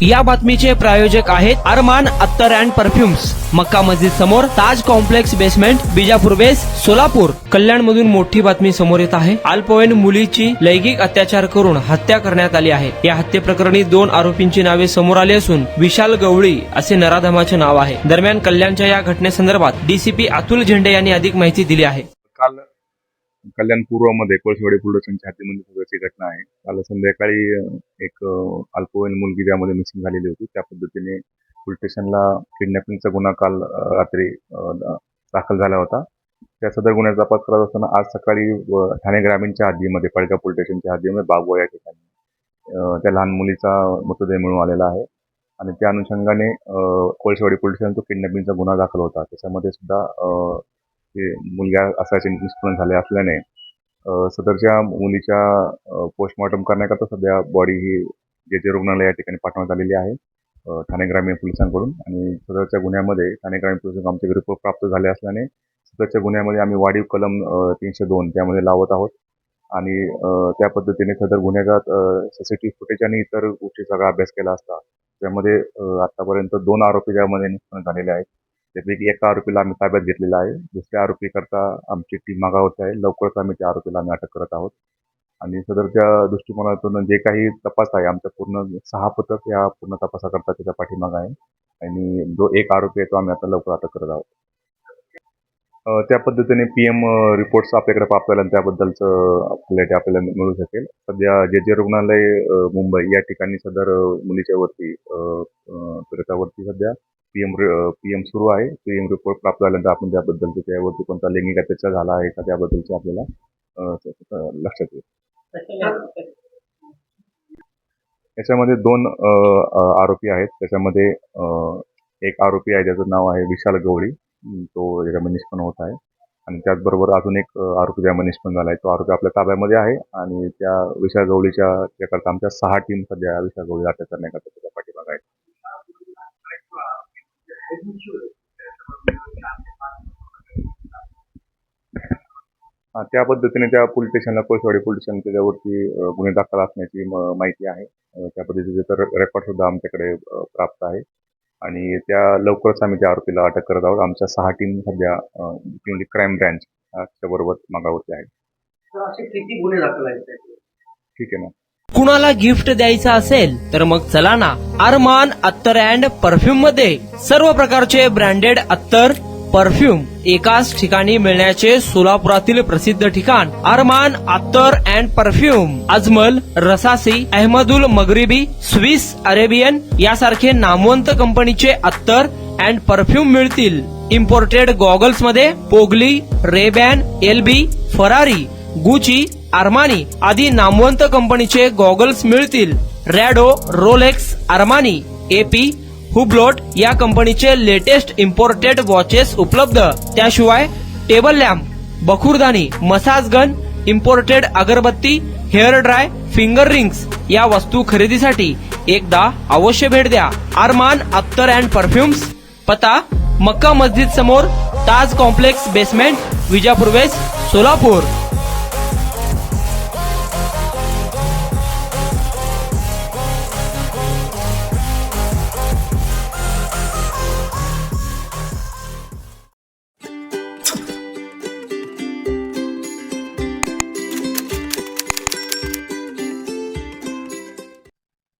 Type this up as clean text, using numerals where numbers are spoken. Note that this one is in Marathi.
या बातमीचे प्रायोजक आहेत अरमान अत्तर अँड परफ्युम्स, मक्का मस्जिद समोर, ताज कॉम्प्लेक्स बेसमेंट, बिजापूर बेस, सोलापूर. कल्याण मधून मोठी बातमी समोर येत आहे. अल्पवयीन मुलीची लैंगिक अत्याचार करून हत्या करण्यात आली आहे. या हत्येप्रकरणी 2 आरोपींची नावे समोर आली असून विशाल गवळी असे नराधमाचे नाव आहे. दरम्यान कल्याणच्या या घटनेसंदर्भात डीसीपी अतुल झेंडे यांनी अधिक माहिती दिली आहे. काल कल्याण पूर्वमध्ये कोळसेवाडी पोलीस स्टेशनच्या हद्दीमध्ये सदरची घटना आहे. काल संध्याकाळी एक अल्पवयीन मुलगी ज्यामध्ये मिसिंग झालेली होती, त्या पद्धतीने पोलीस स्टेशनला किडनॅपिंगचा गुन्हा काल रात्री दाखल झाला होता. त्या सदर गुन्ह्याचा तपास करत असताना आज सकाळी ठाणे ग्रामीणच्या हद्दीमध्ये, पडगाव पोलीस स्टेशनच्या हद्दीमध्ये बागवा या ठिकाणी त्या लहान मुलीचा मृतदेह मिळून आलेला आहे. आणि त्या अनुषंगाने कोळसेवाडी पोलीस स्टेशन तो किडनॅपिंगचा गुन्हा दाखल होता. त्याच्यामध्ये सुद्धा मुलगा असायचे निष्पन्न झाले असल्याने सदरच्या मुलीच्या पोस्टमॉर्टम करण्याकरता सध्या बॉडी ही जे रुग्णालय या ठिकाणी पाठवण्यात आलेली आहे ठाणे ग्रामीण पोलिसांकडून. आणि सदरच्या गुन्ह्यामध्ये ठाणे ग्रामीण पोलिसांना आमचे रिपोर्ट प्राप्त झाले असल्याने सदरच्या गुन्ह्यामध्ये आम्ही वाढीव कलम 302 त्यामध्ये लावत आहोत. आणि त्या पद्धतीने सदर गुन्ह्याचा सीसीटीव्ही फुटेज आणि इतर गोष्टी सगळा अभ्यास केला असता त्यामध्ये आतापर्यंत 2 आरोपी ज्यामध्ये निष्पन्न झालेले आहेत. त्यापैकी एका आरोपीला आम्ही ताब्यात घेतलेला आहे. दुसऱ्या आरोपीकरता आमची टीम मागावरती आहे. लवकरच आम्ही त्या आरोपीला अटक करत आहोत. आणि सदरच्या दृष्टिकोनातून जे काही तपास आहे आमचा पूर्ण 6 पथक या पूर्ण तपासाकरता त्याच्या पाठीमाग आहे. आणि जो एक आरोपी आहे तो आम्ही आता लवकर अटक करत आहोत. त्या पद्धतीने PM रिपोर्ट्स आपल्याकडे प्राप्त झाले त्याबद्दलचं आपल्याला मिळू शकेल. सध्या जे रुग्णालय मुंबई या ठिकाणी सदर मुलीच्या वरती पीडितावरती सध्या PM सुरू आहे. PM रिपोर्ट प्राप्त झाल्यानंतर आपण त्याबद्दलचं त्यावरती कोणता लैंगिक अत्याचार झाला आहे का त्याबद्दलचे आपल्याला लक्षात येईल. याच्यामध्ये 2 आरोपी आहेत. त्याच्यामध्ये एक आरोपी आहे ज्याचं नाव आहे विशाल गवळी, तो याच्यामध्ये निष्पन्न होत आहे. आणि त्याचबरोबर अजून एक आरोपी ज्यामध्ये निष्पन्न झाला आहे तो आरोपी आपल्या ताब्यामध्ये आहे. आणि त्या विशाल गवळीच्या त्याकरता आमच्या 6 टीम सध्या विशाल गवळीला अटक करण्याकरता त्याच्या पाठीमागे आहेत. त्या पद्धतीने त्या पोलीस स्टेशनला कोळसेवाडी पोलीस स्टेशन त्याच्यावरती गुन्हे दाखल असण्याची माहिती आहे. त्या पद्धतीचे तर रेकॉर्ड सुद्धा आमच्याकडे प्राप्त आहे. आणि त्या लवकरच आम्ही त्या आरोपीला अटक करत आहोत. आमच्या 6 टीम सध्या क्राईम ब्रँच त्याबरोबर मागावरती आहे. किती गुन्हे दाखल आहेत? ठीक आहे ना. कुणाला गिफ्ट द्यायचं असेल तर मग चला ना अरमान अत्तर अँड परफ्यूम मध्ये. सर्व प्रकारचे ब्रँडेड अत्तर परफ्यूम एकाच ठिकाणी मिळण्याचे सोलापुरातील प्रसिद्ध ठिकाण अरमान अत्तर and perfume. Ajmal, Rasasi, Ahmed al Maghribi, Swiss Arabian यासारखे नामवंत कंपनीचे अत्तर अँड परफ्यूम मिळतील. इम्पोर्टेड गॉगल्स मध्ये पोगली, Rayban, LB, Ferrari, Gucci, Armani आदी नामवंत कंपनीचे गॉगल्स मिळतील. रॅडो, रोलेक्स, आर्मानी, AP, हुब्लोट या कंपनीचे लेटेस्ट इम्पोर्टेड वॉचेस उपलब्ध. त्याशिवाय टेबल लॅम्प, बखुरदानी, मसाज गन, इम्पोर्टेड अगरबत्ती, हेअर ड्राय, फिंगर रिंग्स या वस्तू खरेदीसाठी एकदा अवश्य भेट द्या. अरमान अत्तर अँड परफ्युम्स, पत्ता मक्का मस्जिद समोर, ताज कॉम्प्लेक्स बेसमेंट, विजापूर वेस्ट, सोलापूर.